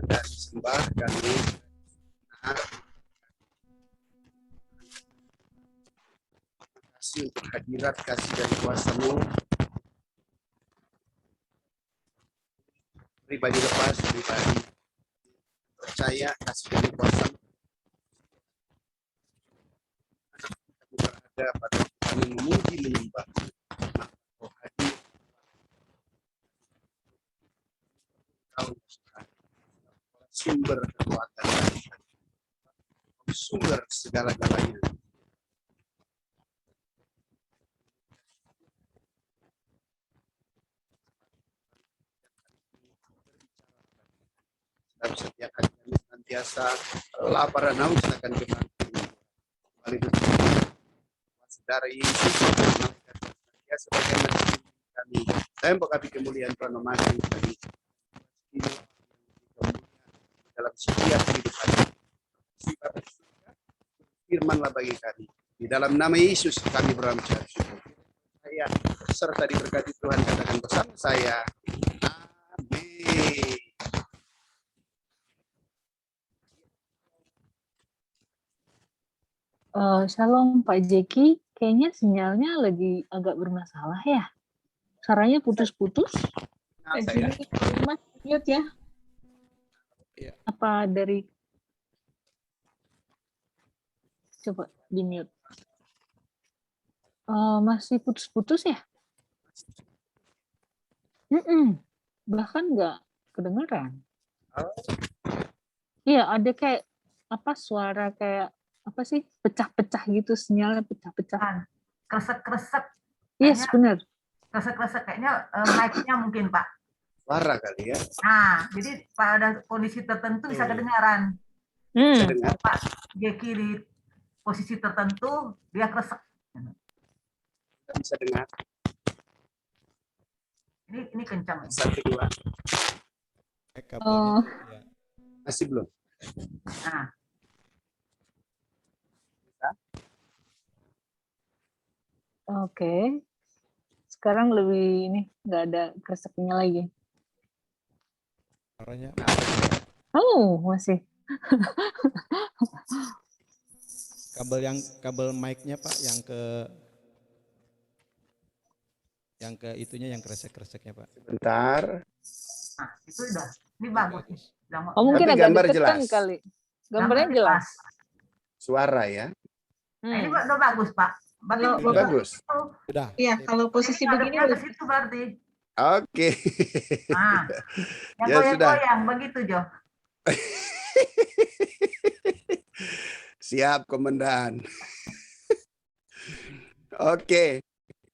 dan sembah kami kasih untuk hadirat kasih dan kuasa-Mu pribadi lepas pribadi percaya kasih dan kuasa berada pada kami memuji menyembah Kau hadir Kau sumber kekuatan sumber segala-galanya. Dalam setiap hari kami senantiasa lapar dan haus akan kebangkitan. Kembali saudara Yesus senantiasa bagaimana kami tembok api kemuliaan Tuhan memandang kami dalam setiap kehidupan. Firmanlah bagi kami. Di dalam nama Yesus kami beramcap syukur. Saya serta diberkati Tuhan katakan bersama saya. Amin. Shalom Pak Jeki, kayaknya sinyalnya lagi agak bermasalah ya. Suaranya putus-putus. Jadi Mas mute ya. Apa dari coba di mute. Masih putus-putus ya? Bahkan nggak kedengeran. Iya, ada kayak apa suara kayak apa sih pecah-pecah gitu, sinyalnya pecah-pecah. Kresek-kresek. Yes, benar. Kresek-kresek kayaknya mic-nya mungkin Pak. Suara kali ya. Nah, jadi pada kondisi tertentu bisa kedengaran. Bisa dengar. Pak Jeki di posisi tertentu dia kresek. Bisa dengar. Ini kencang. 1, 2. Masih belum. Nah. Oke. Sekarang lebih ini nggak ada kreseknya lagi. Suaranya. Oh, masih. kabel mic-nya Pak yang ke itunya yang kresek-kreseknya Pak. Sebentar. Nah, itu udah. Ini bagus. Oh, mungkin tapi agak gambar deketan jelas. kali. Gambarnya jelas. Suara ya. Nah, ini udah bagus, Pak. Bagus. Sudah. Iya, kalau posisi begini ke situ berarti. Oke. Nah, yang ya goyang-goyang begitu, Jo. Siap, Komandan. Oke.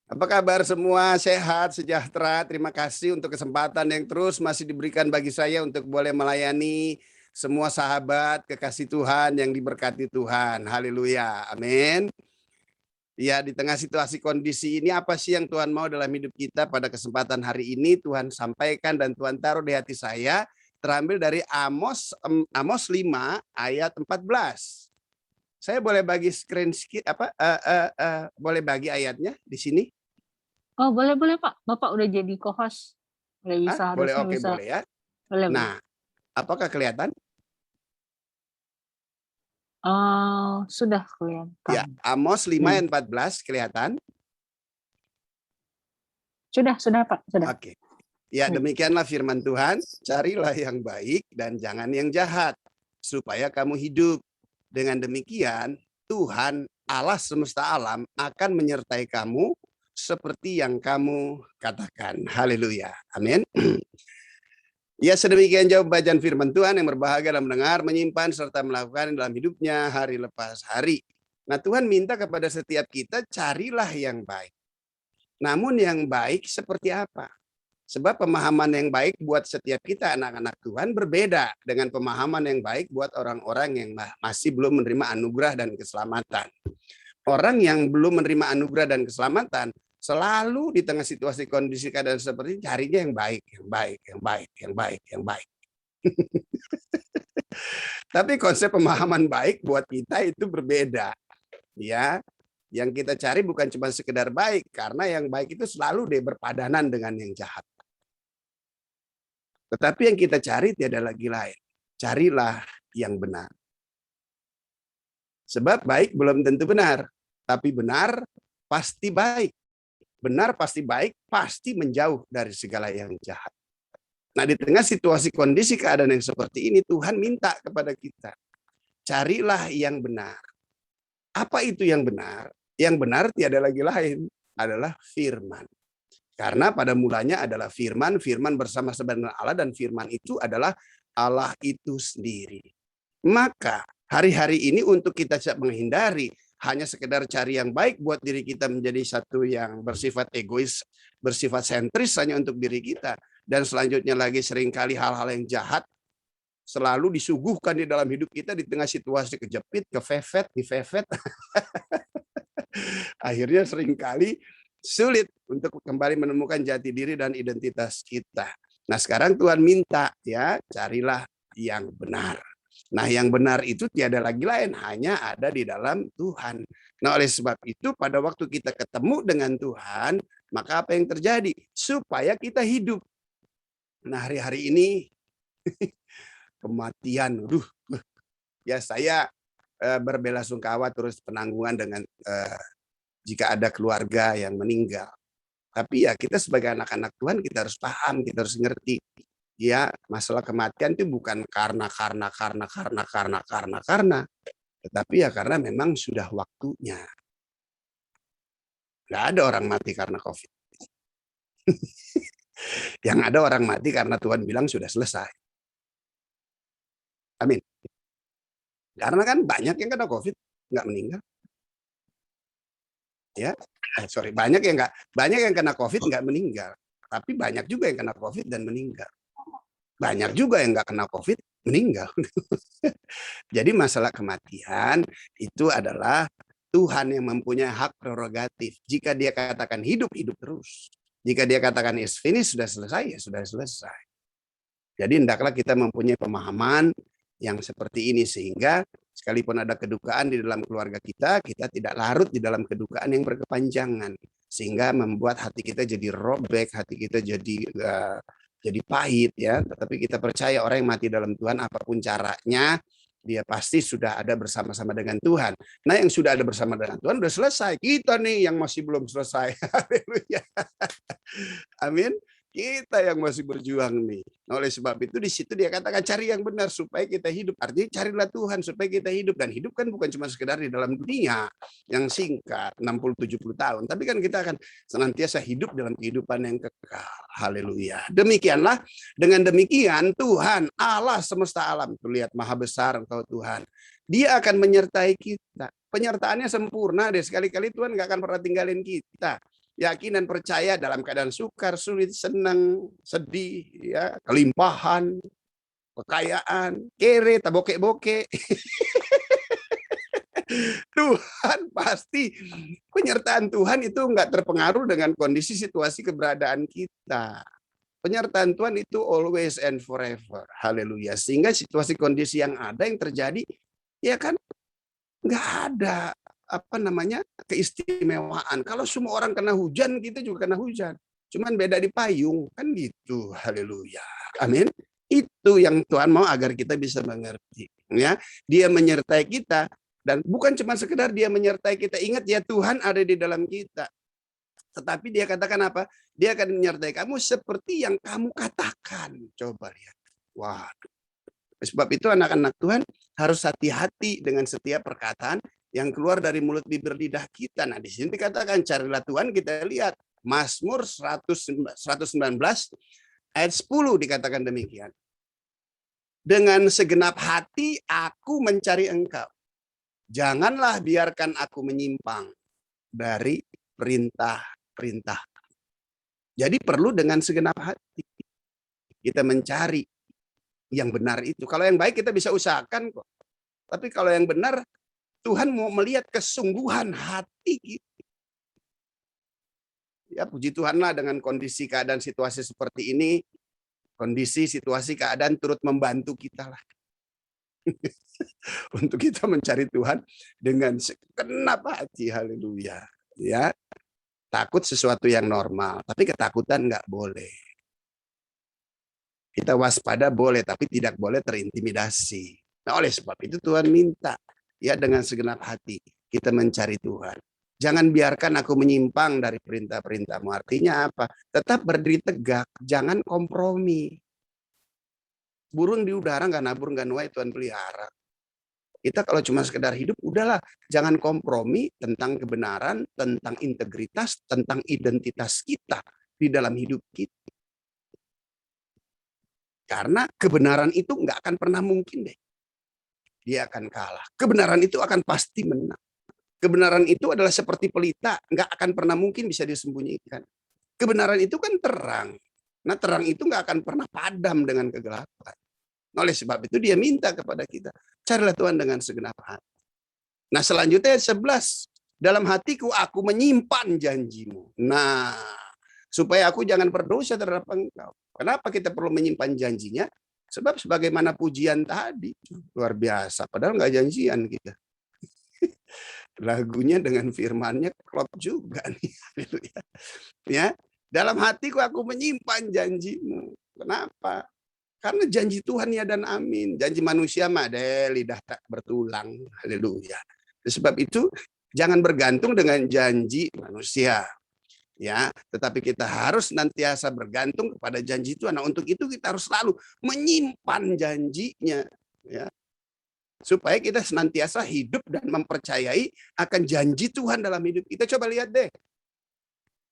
Apa kabar semua? Sehat, sejahtera. Terima kasih untuk kesempatan yang terus masih diberikan bagi saya untuk boleh melayani semua sahabat kekasih Tuhan yang diberkati Tuhan. Haleluya. Amin. Ya, di tengah situasi kondisi ini apa sih yang Tuhan mau dalam hidup kita pada kesempatan hari ini Tuhan sampaikan dan Tuhan taruh di hati saya terambil dari Amos 5 ayat 14. Saya boleh bagi screen boleh bagi ayatnya di sini? Oh, boleh Pak. Bapak udah jadi co-host. Boleh bisa, boleh, harusnya oke, bisa. boleh ya. Boleh, nah, apakah kelihatan? Sudah kelihatan. Ya, Amos 5 ayat 14 kelihatan? Sudah Pak, sudah. Oke. Ya, demikianlah firman Tuhan, carilah yang baik dan jangan yang jahat, supaya kamu hidup. Dengan demikian, Tuhan Allah semesta alam akan menyertai kamu seperti yang kamu katakan. Haleluya. Amin. Ya, sedemikian jauh bacaan firman Tuhan yang berbahagia dalam mendengar, menyimpan, serta melakukan dalam hidupnya hari lepas hari. Nah, Tuhan minta kepada setiap kita, carilah yang baik. Namun yang baik seperti apa? Sebab pemahaman yang baik buat setiap kita anak-anak Tuhan berbeda dengan pemahaman yang baik buat orang-orang yang masih belum menerima anugerah dan keselamatan. Orang yang belum menerima anugerah dan keselamatan selalu di tengah situasi kondisi keadaan seperti ini carinya yang baik, yang baik, yang baik, yang baik, yang baik. Tapi konsep pemahaman baik buat kita itu berbeda. Ya, yang kita cari bukan cuma sekedar baik, karena yang baik itu selalu berpadanan dengan yang jahat. Tetapi yang kita cari tiada lagi lain. carilah yang benar. Sebab baik belum tentu benar, tapi benar pasti baik. Benar pasti baik, pasti menjauh dari segala yang jahat. Nah, di tengah situasi kondisi keadaan yang seperti ini, Tuhan minta kepada kita, carilah yang benar. Apa itu yang benar? Yang benar tiada lagi lain, adalah firman. Karena pada mulanya adalah firman, firman bersama-sama dengan Allah, dan firman itu adalah Allah itu sendiri. Maka hari-hari ini untuk kita tidak menghindari hanya sekedar cari yang baik buat diri kita menjadi satu yang bersifat egois, bersifat sentris hanya untuk diri kita. Dan selanjutnya lagi seringkali hal-hal yang jahat selalu disuguhkan di dalam hidup kita di tengah situasi kejepit, kefefet, difefet. Akhirnya seringkali sulit untuk kembali menemukan jati diri dan identitas kita. Nah, sekarang Tuhan minta, ya, carilah yang benar. Nah, yang benar itu tiada lagi lain, hanya ada di dalam Tuhan. Nah, oleh sebab itu pada waktu kita ketemu dengan Tuhan, maka apa yang terjadi? Supaya kita hidup. Nah, hari-hari ini kematian, ya saya berbelasungkawa terus penanggungan dengan jika ada keluarga yang meninggal. Tapi ya kita sebagai anak-anak Tuhan kita harus paham, kita harus ngerti. Ya, masalah kematian itu bukan karena, tetapi ya karena memang sudah waktunya. Nggak ada orang mati karena COVID. Yang ada orang mati karena Tuhan bilang sudah selesai. Amin. Karena kan banyak yang kena COVID nggak meninggal. Ya, banyak yang kena COVID nggak meninggal. Tapi banyak juga yang kena COVID dan meninggal. Banyak juga yang nggak kena COVID meninggal. Jadi masalah kematian itu adalah Tuhan yang mempunyai hak prerogatif. Jika dia katakan hidup, hidup terus. Jika dia katakan is finished, sudah selesai, ya sudah selesai. Jadi hendaklah kita mempunyai pemahaman yang seperti ini sehingga sekalipun ada kedukaan di dalam keluarga kita, kita tidak larut di dalam kedukaan yang berkepanjangan sehingga membuat hati kita jadi robek, hati kita jadi pahit, ya. Tetapi kita percaya orang yang mati dalam Tuhan apapun caranya dia pasti sudah ada bersama-sama dengan Tuhan. Nah, yang sudah ada bersama dengan Tuhan sudah selesai. Kita nih yang masih belum selesai. Haleluya. Amin. Kita yang masih berjuang nih. Nah, oleh sebab itu di situ dia katakan cari yang benar supaya kita hidup. Artinya carilah Tuhan supaya kita hidup. Dan hidup kan bukan cuma sekedar di dalam dunia yang singkat 60-70 tahun. Tapi kan kita akan senantiasa hidup dalam kehidupan yang kekal. Haleluya. Demikianlah, dengan demikian Tuhan Allah semesta alam. Tuh lihat maha besar Engkau Tuhan. Dia akan menyertai kita. Penyertaannya sempurna deh. Sekali-kali Tuhan gak akan pernah tinggalin kita. Yakin dan percaya dalam keadaan sukar, sulit, senang, sedih, ya, kelimpahan, kekayaan, kere, taboke-boke. Tuhan pasti, penyertaan Tuhan itu enggak terpengaruh dengan kondisi situasi keberadaan kita. Penyertaan Tuhan itu always and forever. Haleluya. Sehingga situasi kondisi yang ada yang terjadi, ya kan, enggak ada keistimewaan. Kalau semua orang kena hujan, kita juga kena hujan. Cuman beda di payung, kan gitu. Haleluya. Amin. Itu yang Tuhan mau agar kita bisa mengerti. Ya, dia menyertai kita dan bukan cuma sekedar dia menyertai kita. Ingat ya, Tuhan ada di dalam kita. Tetapi dia katakan apa? Dia akan menyertai kamu seperti yang kamu katakan. Coba lihat. Waduh. Sebab itu anak-anak Tuhan harus hati-hati dengan setiap perkataan yang keluar dari mulut bibir lidah kita. Nah, di sini dikatakan carilah Tuhan, kita lihat Mazmur 119 ayat 10 dikatakan demikian. Dengan segenap hati aku mencari Engkau. Janganlah biarkan aku menyimpang dari perintah-perintah. Jadi perlu dengan segenap hati kita mencari yang benar itu. Kalau yang baik kita bisa usahakan kok. Tapi kalau yang benar, Tuhan mau melihat kesungguhan hati kita. Ya, puji Tuhanlah dengan kondisi keadaan situasi seperti ini, kondisi situasi keadaan turut membantu kita lah. Untuk kita mencari Tuhan dengan segenap hati. Haleluya. Ya, takut sesuatu yang normal, tapi ketakutan nggak boleh. Kita waspada boleh, tapi tidak boleh terintimidasi. Nah, oleh sebab itu Tuhan minta ya dengan segenap hati kita mencari Tuhan. Jangan biarkan aku menyimpang dari perintah-perintahmu. Artinya apa? Tetap berdiri tegak, jangan kompromi. Burung di udara nggak nabur nggak nuai, Tuhan pelihara. Kita kalau cuma sekedar hidup, udahlah. Jangan kompromi tentang kebenaran, tentang integritas, tentang identitas kita di dalam hidup kita. Karena kebenaran itu nggak akan pernah mungkin deh. Dia akan kalah. Kebenaran itu akan pasti menang. Kebenaran itu adalah seperti pelita, nggak akan pernah mungkin bisa disembunyikan. Kebenaran itu kan terang. Nah, terang itu nggak akan pernah padam dengan kegelapan. Oleh sebab itu dia minta kepada kita, carilah Tuhan dengan segenap hati. Nah, selanjutnya 11. Dalam hatiku aku menyimpan janjimu. Nah, supaya aku jangan berdosa terhadap engkau. Kenapa kita perlu menyimpan janjinya? Sebab sebagaimana pujian tadi, luar biasa. Padahal nggak janjian kita. Lagunya dengan firmannya klop juga nih. Ya, dalam hatiku aku menyimpan janjimu. Kenapa? Karena janji Tuhan ya dan amin. Janji manusia mah deh lidah tak bertulang. Haleluya. Sebab itu jangan bergantung dengan janji manusia. Ya, tetapi kita harus senantiasa bergantung kepada janji Tuhan. Nah, untuk itu kita harus selalu menyimpan janjinya, ya. Supaya kita senantiasa hidup dan mempercayai akan janji Tuhan dalam hidup kita. Coba lihat deh.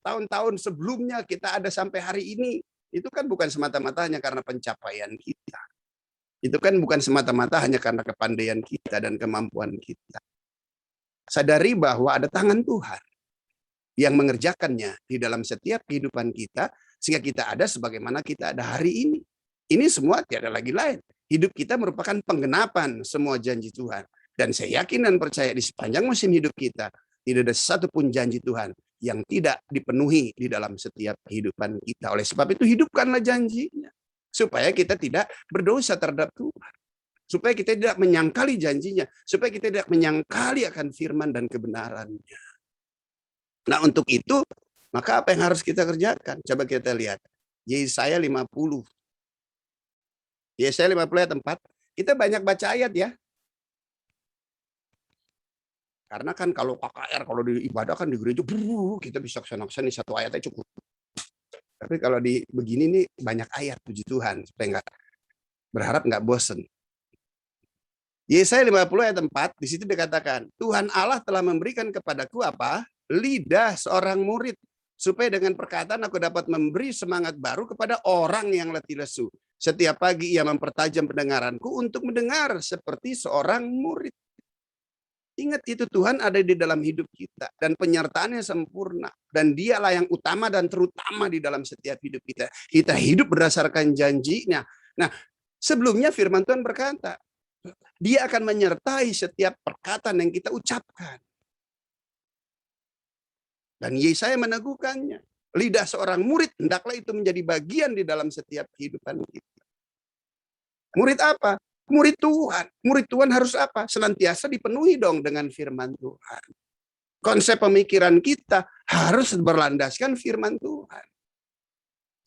Tahun-tahun sebelumnya kita ada sampai hari ini, itu kan bukan semata-mata hanya karena pencapaian kita. Itu kan bukan semata-mata hanya karena kepandaian kita dan kemampuan kita. Sadari bahwa ada tangan Tuhan yang mengerjakannya di dalam setiap kehidupan kita, sehingga kita ada sebagaimana kita ada hari ini. Ini semua tiada lagi lain. Hidup kita merupakan penggenapan semua janji Tuhan. Dan saya yakin dan percaya di sepanjang musim hidup kita, tidak ada satupun janji Tuhan yang tidak dipenuhi di dalam setiap kehidupan kita. Oleh sebab itu hidupkanlah janjinya. Supaya kita tidak berdosa terhadap Tuhan. Supaya kita tidak menyangkali janjinya. Supaya kita tidak menyangkali akan firman dan kebenarannya. Nah, untuk itu, maka apa yang harus kita kerjakan? Coba kita lihat. Yesaya 50. Yesaya 50 ayat 4. Kita banyak baca ayat ya. Karena kan kalau KKR, kalau di ibadah kan di gereja, kita bisa kesana-kesana satu ayatnya cukup. Tapi kalau di begini nih banyak ayat, puji Tuhan. Supaya berharap nggak bosen. Yesaya 50 ayat 4, di situ dikatakan, Tuhan Allah telah memberikan kepadaku apa? Lidah seorang murid, supaya dengan perkataan aku dapat memberi semangat baru kepada orang yang letih lesu. Setiap pagi ia mempertajam pendengaranku untuk mendengar seperti seorang murid. Ingat itu, Tuhan ada di dalam hidup kita dan penyertaannya sempurna, dan dialah yang utama dan terutama di dalam setiap hidup kita. Kita hidup berdasarkan janjinya. Nah, sebelumnya firman Tuhan berkata, Dia akan menyertai setiap perkataan yang kita ucapkan. Dan Yesaya meneguhkannya. Lidah seorang murid, hendaklah itu menjadi bagian di dalam setiap kehidupan kita. Murid apa? Murid Tuhan. Murid Tuhan harus apa? Senantiasa dipenuhi dong dengan firman Tuhan. Konsep pemikiran kita harus berlandaskan firman Tuhan.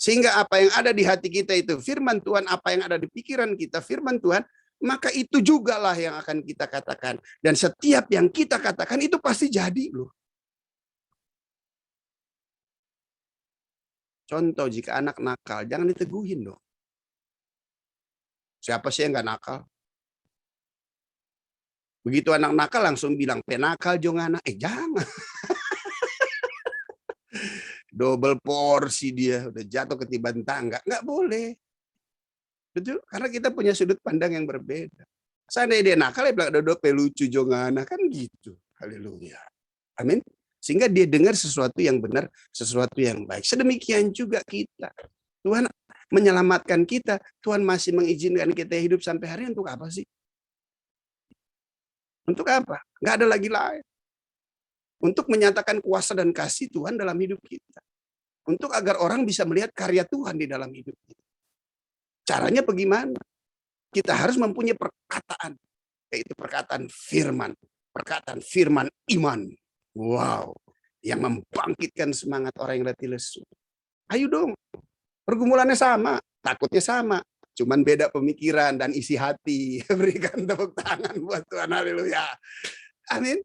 Sehingga apa yang ada di hati kita itu firman Tuhan, apa yang ada di pikiran kita firman Tuhan, maka itu jugalah yang akan kita katakan. Dan setiap yang kita katakan itu pasti jadi loh. Contoh, jika anak nakal, jangan diteguhin dong. Siapa sih yang nggak nakal? Begitu anak nakal langsung bilang, penakal jongana. Jangan. Double porsi dia, udah jatuh ketiban tangga. Nggak boleh. Betul? Karena kita punya sudut pandang yang berbeda. Seandainya dia nakal, ya bilang, dodok pelucu jongana. Kan gitu. Haleluya. Amin. Sehingga dia dengar sesuatu yang benar, sesuatu yang baik. Sedemikian juga kita. Tuhan menyelamatkan kita. Tuhan masih mengizinkan kita hidup sampai hari ini untuk apa sih? Untuk apa? Nggak ada lagi lain. Untuk menyatakan kuasa dan kasih Tuhan dalam hidup kita. Untuk agar orang bisa melihat karya Tuhan di dalam hidup kita. Caranya bagaimana? Kita harus mempunyai perkataan. Yaitu perkataan firman. Perkataan firman iman. Wow, yang membangkitkan semangat orang yang letih lesu. Ayo dong, pergumulannya sama, takutnya sama, Cuman beda pemikiran dan isi hati. Berikan tepuk tangan buat Tuhan, haleluya. Amin.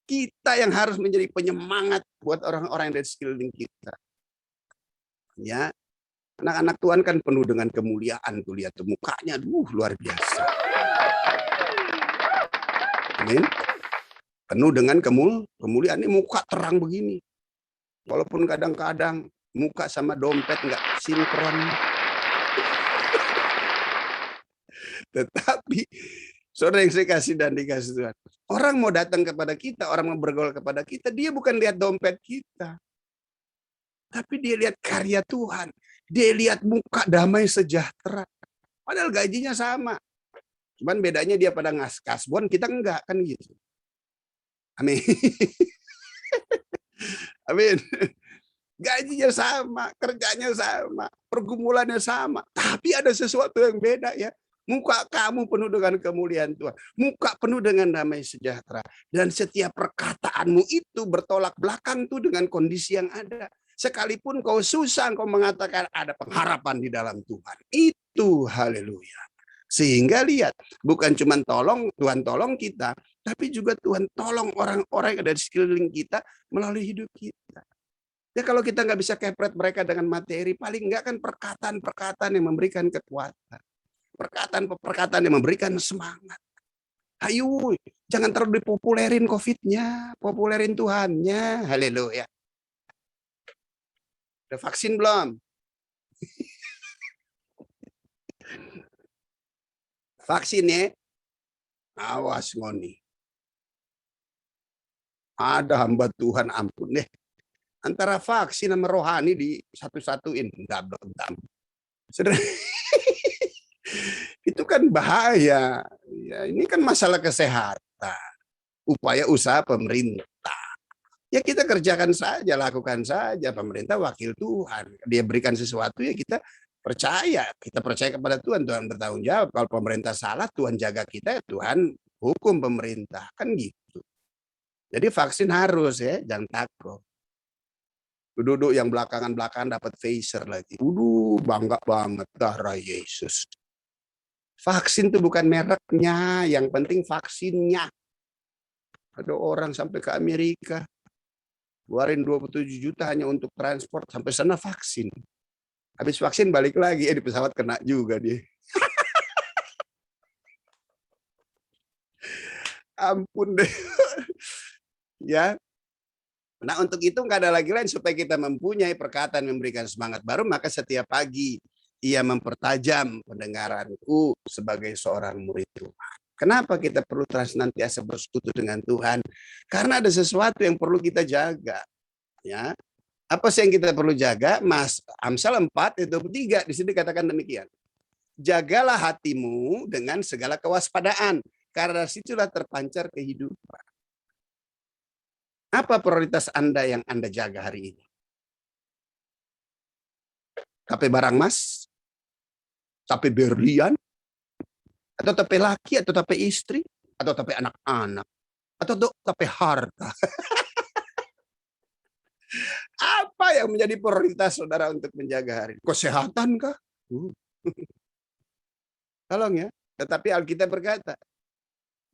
Kita yang harus menjadi penyemangat buat orang-orang yang ada di sekeliling kita. Ya, anak-anak Tuhan kan penuh dengan kemuliaan tuh, lihat tuh mukanya, luar biasa. Amin. Penuh dengan kemuliaan, ini muka terang begini. Walaupun kadang-kadang muka sama dompet nggak sinkron. Tetapi saudara yang saya kasih dan dikasih Tuhan, orang mau datang kepada kita, orang mau bergaul kepada kita, dia bukan lihat dompet kita. Tapi dia lihat karya Tuhan. Dia lihat muka damai sejahtera. Padahal gajinya sama. Cuman bedanya dia pada kasbon, kita enggak, kan gitu. Amin. Amin. Gajinya sama, kerjanya sama, pergumulannya sama. Tapi ada sesuatu yang beda ya. Muka kamu penuh dengan kemuliaan Tuhan. Muka penuh dengan damai sejahtera. Dan setiap perkataanmu itu bertolak belakang tuh dengan kondisi yang ada. Sekalipun kau susah, kau mengatakan ada pengharapan di dalam Tuhan. Itu haleluya. Sehingga lihat, bukan cuma Tuhan tolong kita, tapi juga Tuhan tolong orang-orang yang ada di sekeliling kita melalui hidup kita. Ya kalau kita nggak bisa kepret mereka dengan materi, paling nggak kan perkataan-perkataan yang memberikan kekuatan. Perkataan-perkataan yang memberikan semangat. Ayo, jangan terlalu dipopulerin COVID-nya, populerin Tuhannya. Haleluya. Udah vaksin belum? Vaksin ya. Awas ngoni. Ada hamba Tuhan, ampun deh. Antara vaksin sama rohani di satu-satuin. Itu kan bahaya. Ya, ini kan masalah kesehatan. Upaya usaha pemerintah. Ya kita kerjakan saja, lakukan saja. Pemerintah wakil Tuhan. Dia berikan sesuatu ya kita percaya. Kita percaya kepada Tuhan. Tuhan bertanggung jawab. Kalau pemerintah salah, Tuhan jaga kita. Tuhan hukum pemerintah. Kan gitu. Jadi vaksin harus ya. Jangan takut. Duduk yang belakangan-belakangan dapat Pfizer lagi. Bangga banget darah Yesus. Vaksin itu bukan mereknya. Yang penting vaksinnya. Ada orang sampai ke Amerika. Keluarin 27 juta hanya untuk transport. Sampai sana vaksin. Habis vaksin balik lagi, di pesawat kena juga dia. Ampun deh. Ya. Nah untuk itu nggak ada lagi lain supaya kita mempunyai perkataan memberikan semangat baru, maka setiap pagi ia mempertajam pendengaranku sebagai seorang murid Tuhan. Kenapa kita perlu senantiasa bersekutu dengan Tuhan? Karena ada sesuatu yang perlu kita jaga. Ya. Apa sih yang kita perlu jaga? Amsal 4 itu 3 di sini katakan demikian. Jagalah hatimu dengan segala kewaspadaan, karena situlah terpancar kehidupan. Apa prioritas Anda yang Anda jaga hari ini? Tape barang mas? Tape berlian? Atau tape laki? Atau tape istri? Atau tape anak-anak? Atau tape harta? Apa yang menjadi prioritas saudara untuk menjaga hari? Kesehatan kah? Tolong ya. Tetapi Alkitab berkata,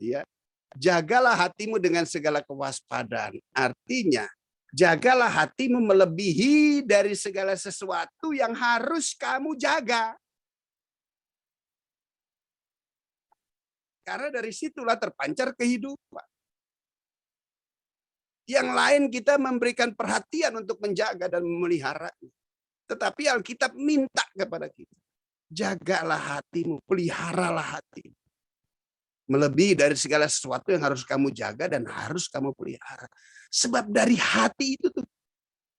ya, jagalah hatimu dengan segala kewaspadaan. Artinya, jagalah hatimu melebihi dari segala sesuatu yang harus kamu jaga. Karena dari situlah terpancar kehidupan. Yang lain kita memberikan perhatian untuk menjaga dan memelihara. Tetapi Alkitab minta kepada kita. Jagalah hatimu, peliharalah hatimu. Melebihi dari segala sesuatu yang harus kamu jaga dan harus kamu pelihara. Sebab dari hati itu tuh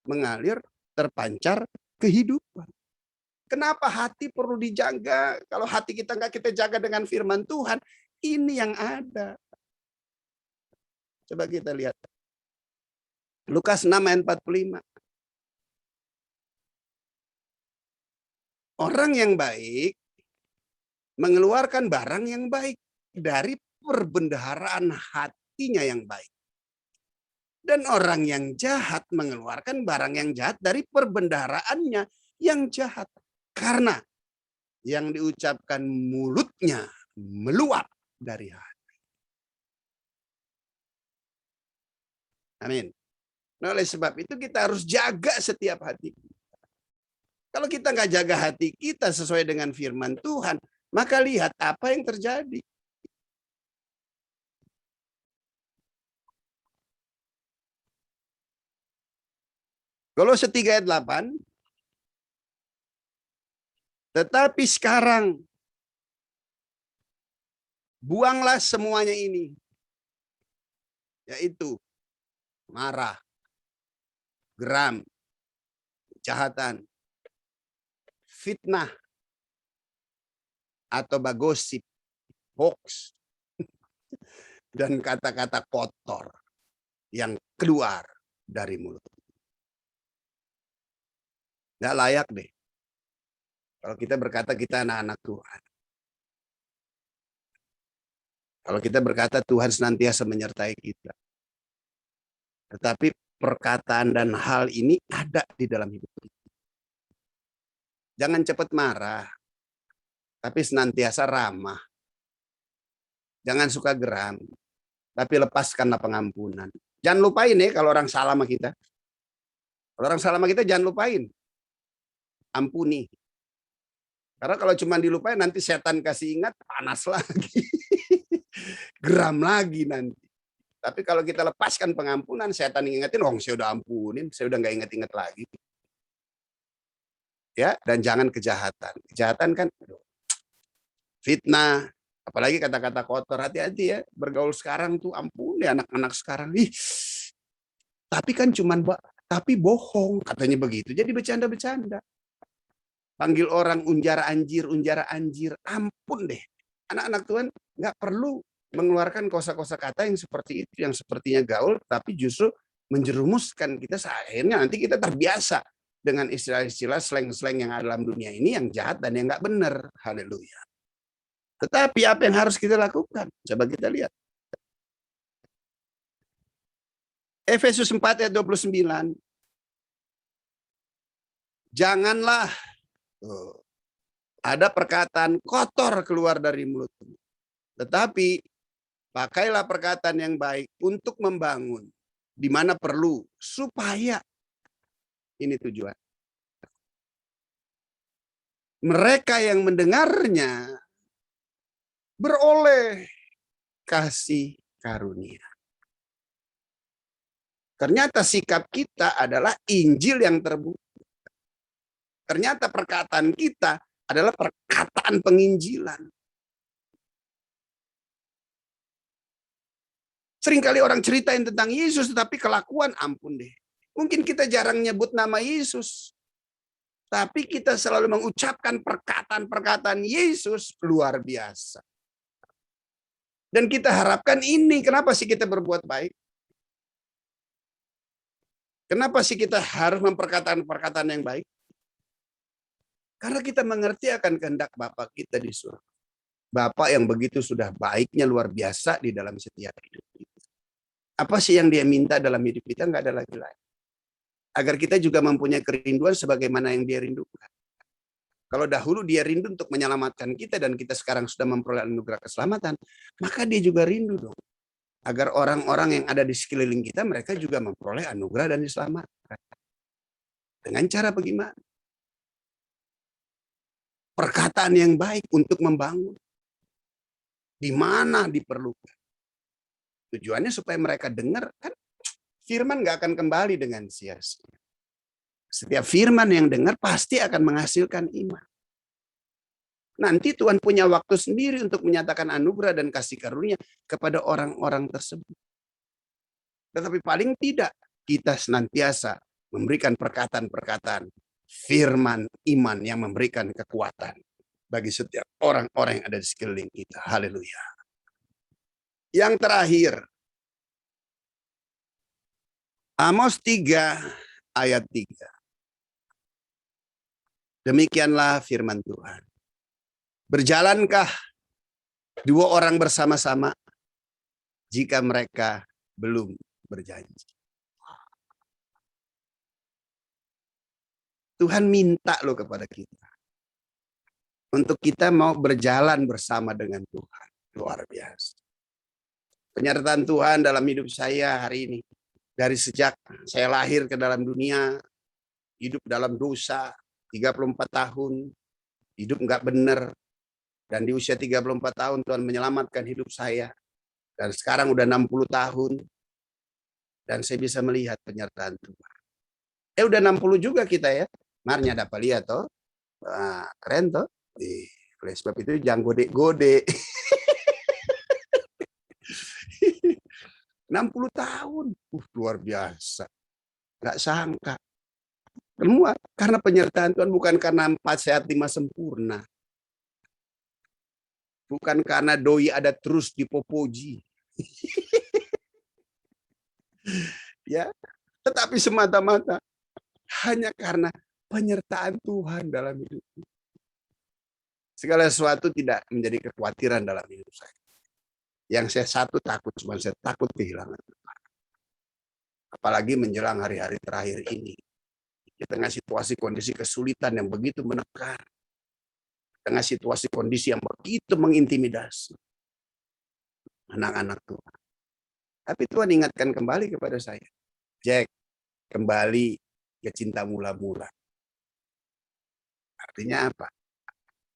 mengalir, terpancar kehidupan. Kenapa hati perlu dijaga? Kalau hati kita nggak kita jaga dengan firman Tuhan, ini yang ada. Coba kita lihat. Lukas 6 ayat 45. Orang yang baik mengeluarkan barang yang baik dari perbendaharaan hatinya yang baik. Dan orang yang jahat mengeluarkan barang yang jahat dari perbendaharaannya yang jahat. Karena yang diucapkan mulutnya meluap dari hati. Amin. Nah, oleh sebab itu kita harus jaga setiap hati. Kalau kita nggak jaga hati kita sesuai dengan firman Tuhan, maka lihat apa yang terjadi. Kolose 3 ayat 8. Tetapi sekarang buanglah semuanya ini. Yaitu marah, geram, kejahatan, fitnah, atau gosip, hoax, dan kata-kata kotor yang keluar dari mulut. Nggak layak deh. Kalau kita berkata kita anak-anak Tuhan. Kalau kita berkata Tuhan senantiasa menyertai kita. Tetapi perkataan dan hal ini ada di dalam hidup kita. Jangan cepat marah. Tapi senantiasa ramah. Jangan suka geram. Tapi lepaskanlah pengampunan. Jangan lupain ya kalau orang salah sama kita. Kalau orang salah sama kita jangan lupain. Ampuni. Karena kalau cuma dilupain nanti setan kasih ingat panas lagi. Geram lagi nanti. Tapi kalau kita lepaskan pengampunan, setan ingetin, oh saya udah ampunin, saya udah nggak inget-inget lagi. Ya, dan jangan kejahatan. Kejahatan kan fitnah, apalagi kata-kata kotor, hati-hati ya. Bergaul sekarang tuh ampun ya anak-anak sekarang. Ih, tapi kan cuman tapi bohong, katanya begitu. Jadi bercanda-bercanda. Panggil orang unjara anjir, ampun deh. Anak-anak Tuhan nggak perlu mengeluarkan kosa-kosa kata yang seperti itu, yang sepertinya gaul, tapi justru menjerumuskan kita. Akhirnya nanti kita terbiasa dengan istilah-istilah slang-slang yang ada dalam dunia ini yang jahat dan yang nggak benar. Haleluya. Tetapi apa yang harus kita lakukan? Coba kita lihat. Efesus 4 ayat 29. Janganlah ada perkataan kotor keluar dari mulutmu. Tetapi pakailah perkataan yang baik untuk membangun di mana perlu, supaya ini tujuan. Mereka yang mendengarnya beroleh kasih karunia. Ternyata sikap kita adalah Injil yang terbukti. Ternyata perkataan kita adalah perkataan penginjilan. Seringkali orang ceritain tentang Yesus, tetapi kelakuan ampun deh. Mungkin kita jarang nyebut nama Yesus. Tapi kita selalu mengucapkan perkataan-perkataan Yesus luar biasa. Dan kita harapkan ini, kenapa sih kita berbuat baik? Kenapa sih kita harus memperkataan-perkataan yang baik? Karena kita mengerti akan kehendak Bapa kita di surga. Bapa yang begitu sudah baiknya luar biasa di dalam setiap hidup kita. Apa sih yang dia minta dalam hidup kita? Nggak ada lagi lain. Agar kita juga mempunyai kerinduan sebagaimana yang dia rindukan. Kalau dahulu dia rindu untuk menyelamatkan kita dan kita sekarang sudah memperoleh anugerah keselamatan, maka dia juga rindu dong. Agar orang-orang yang ada di sekeliling kita, mereka juga memperoleh anugerah dan diselamatkan. Dengan cara bagaimana? Perkataan yang baik untuk membangun. Di mana diperlukan. Tujuannya supaya mereka dengar, kan firman nggak akan kembali dengan sia-sia. Setiap firman yang dengar pasti akan menghasilkan iman. Nanti Tuhan punya waktu sendiri untuk menyatakan anugerah dan kasih karunia kepada orang-orang tersebut. Tetapi paling tidak kita senantiasa memberikan perkataan-perkataan firman iman yang memberikan kekuatan bagi setiap orang-orang yang ada di sekeliling kita. Haleluya. Yang terakhir, Amos 3 ayat 3. Demikianlah firman Tuhan. Berjalankah dua orang bersama-sama jika mereka belum berjanji? Tuhan minta loh kepada kita. untuk kita mau berjalan bersama dengan Tuhan. Luar biasa. Penyertaan Tuhan dalam hidup saya hari ini. Dari sejak saya lahir ke dalam dunia, hidup dalam dosa, 34 tahun, hidup nggak benar. Dan di usia 34 tahun Tuhan menyelamatkan hidup saya. Dan sekarang udah 60 tahun. Dan saya bisa melihat penyertaan Tuhan. Udah 60 juga kita ya. Marnya dapat lihat toh. Wah, keren toh. Oleh sebab itu jangan gode-gode. 60 tahun. Luar biasa. Nggak sangka. Semua karena penyertaan Tuhan, bukan karena 4 sehat 5 sempurna. Bukan karena doi ada terus di Popoji. Ya, tetapi semata-mata hanya karena penyertaan Tuhan dalam hidup. Segala sesuatu tidak menjadi kekhawatiran dalam hidup saya. Yang saya satu takut, cuma saya takut kehilangan Tuhan. Apalagi menjelang hari-hari terakhir ini. Di tengah situasi kondisi kesulitan yang begitu menekan. Tengah situasi kondisi yang begitu mengintimidasi anak-anak Tuhan. Tapi Tuhan ingatkan kembali kepada saya. Jack, kembali ke cinta mula-mula. Artinya apa?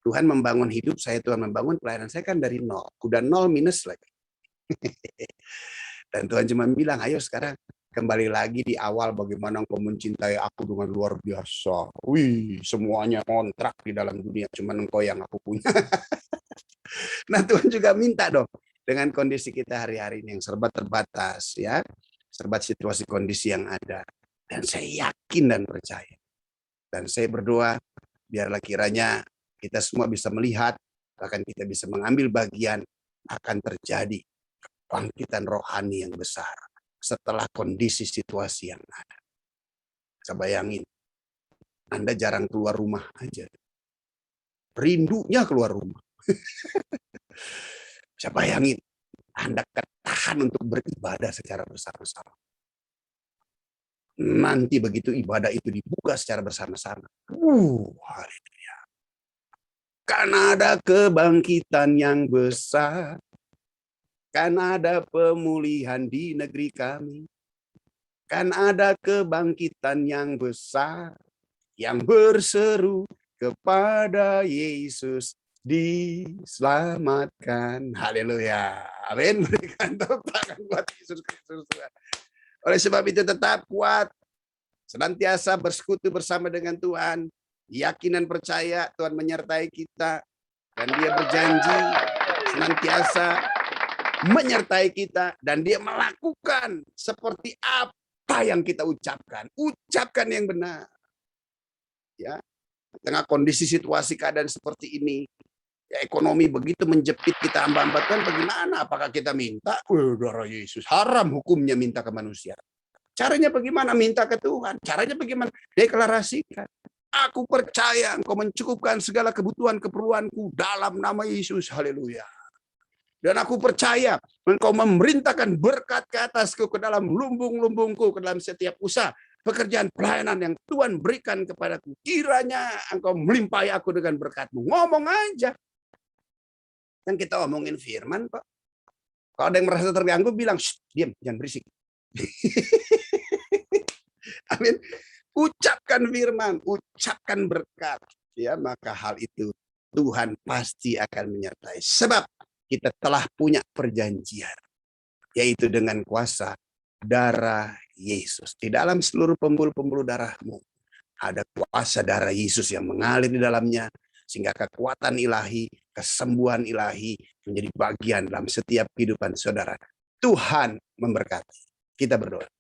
Tuhan membangun hidup saya, Tuhan membangun pelayanan saya kan dari nol. Udah nol minus lagi. Dan Tuhan cuma bilang, ayo sekarang kembali lagi di awal bagaimana engkau mencintai aku dengan luar biasa. Wih, semuanya kontrak di dalam dunia, cuma engkau yang aku punya. Nah Tuhan juga minta dong, dengan kondisi kita hari-hari ini yang serba terbatas, ya, serba situasi kondisi yang ada. Dan saya yakin dan percaya. Dan saya berdoa, biarlah kiranya kita semua bisa melihat, bahkan kita bisa mengambil bagian akan terjadi kebangkitan rohani yang besar setelah kondisi situasi yang ada. Saya bayangin, Anda jarang keluar rumah aja. Rindunya keluar rumah. Saya bayangin, Anda ketahan untuk beribadah secara bersama-sama. Nanti begitu ibadah itu dibuka secara bersama-sama. Haleluya. Karena ada kebangkitan yang besar. Kan ada pemulihan di negeri kami. Kan ada kebangkitan yang besar. Yang berseru kepada Yesus diselamatkan. Haleluya. Amin. Berikan tepuk tangan buat Yesus Kristus. Oleh sebab itu tetap kuat. Senantiasa bersekutu bersama dengan Tuhan. Yakin dan percaya Tuhan menyertai kita. Dan dia berjanji senantiasa menyertai kita, dan dia melakukan seperti apa yang kita ucapkan. Ucapkan yang benar. Ya, tengah kondisi situasi keadaan seperti ini, ya, ekonomi begitu menjepit kita hamba-hamba Tuhan, bagaimana? Apakah kita minta? Darah Yesus, haram hukumnya minta ke manusia. Caranya bagaimana? Minta ke Tuhan. Caranya bagaimana? Deklarasikan. Aku percaya engkau mencukupkan segala kebutuhan keperluanku dalam nama Yesus. Haleluya. Dan aku percaya engkau memerintahkan berkat ke atasku, ke dalam lumbung-lumbungku, ke dalam setiap usaha, pekerjaan pelayanan yang Tuhan berikan kepadaku. Kiranya engkau melimpahi aku dengan berkat-Mu. Ngomong aja. Kan kita omongin firman, Pak. Kalau ada yang merasa terganggu, bilang, diam, jangan berisik. Amin. Ucapkan firman, ucapkan berkat. Ya, maka hal itu Tuhan pasti akan menyertai. Sebab kita telah punya perjanjian, yaitu dengan kuasa darah Yesus. Di dalam seluruh pembuluh-pembuluh darahmu ada kuasa darah Yesus yang mengalir di dalamnya, sehingga kekuatan ilahi, kesembuhan ilahi menjadi bagian dalam setiap kehidupan saudara. Tuhan memberkati. Kita berdoa.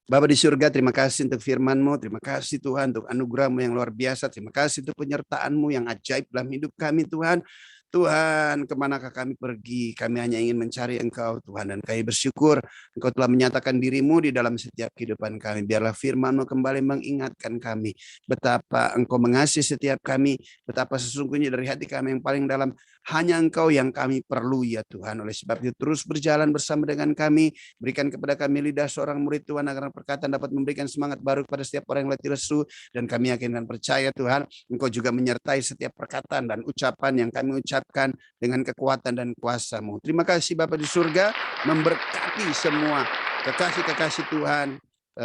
Bapa di surga, terima kasih untuk firman-Mu, terima kasih Tuhan untuk anugerah-Mu yang luar biasa, terima kasih untuk penyertaan-Mu yang ajaib dalam hidup kami Tuhan. Tuhan, kemanakah kami pergi? Kami hanya ingin mencari Engkau, Tuhan. Dan kami bersyukur Engkau telah menyatakan diri-Mu di dalam setiap kehidupan kami. Biarlah firman-Mu kembali mengingatkan kami betapa Engkau mengasihi setiap kami, betapa sesungguhnya dari hati kami yang paling dalam hanya Engkau yang kami perlu, ya Tuhan. Oleh sebab itu terus berjalan bersama dengan kami. Berikan kepada kami lidah seorang murid Tuhan, agar perkataan dapat memberikan semangat baru kepada setiap orang yang letih lesu. Dan kami yakin dan percaya Tuhan, Engkau juga menyertai setiap perkataan dan ucapan yang kami ucapkan dengan kekuatan dan kuasa-Mu. Terima kasih Bapa di surga, memberkati semua kekasih-kekasih Tuhan,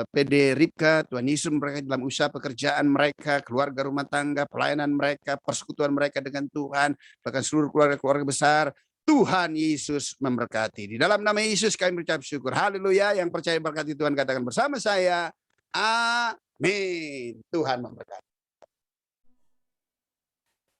PD Ripka, Tuhan Yesus mereka dalam usaha pekerjaan mereka, keluarga rumah tangga, pelayanan mereka, persekutuan mereka dengan Tuhan, bahkan seluruh keluarga-keluarga besar. Tuhan Yesus memberkati. Di dalam nama Yesus kami berucap syukur. Haleluya. Yang percaya berkati Tuhan katakan bersama saya. Amin. Tuhan memberkati.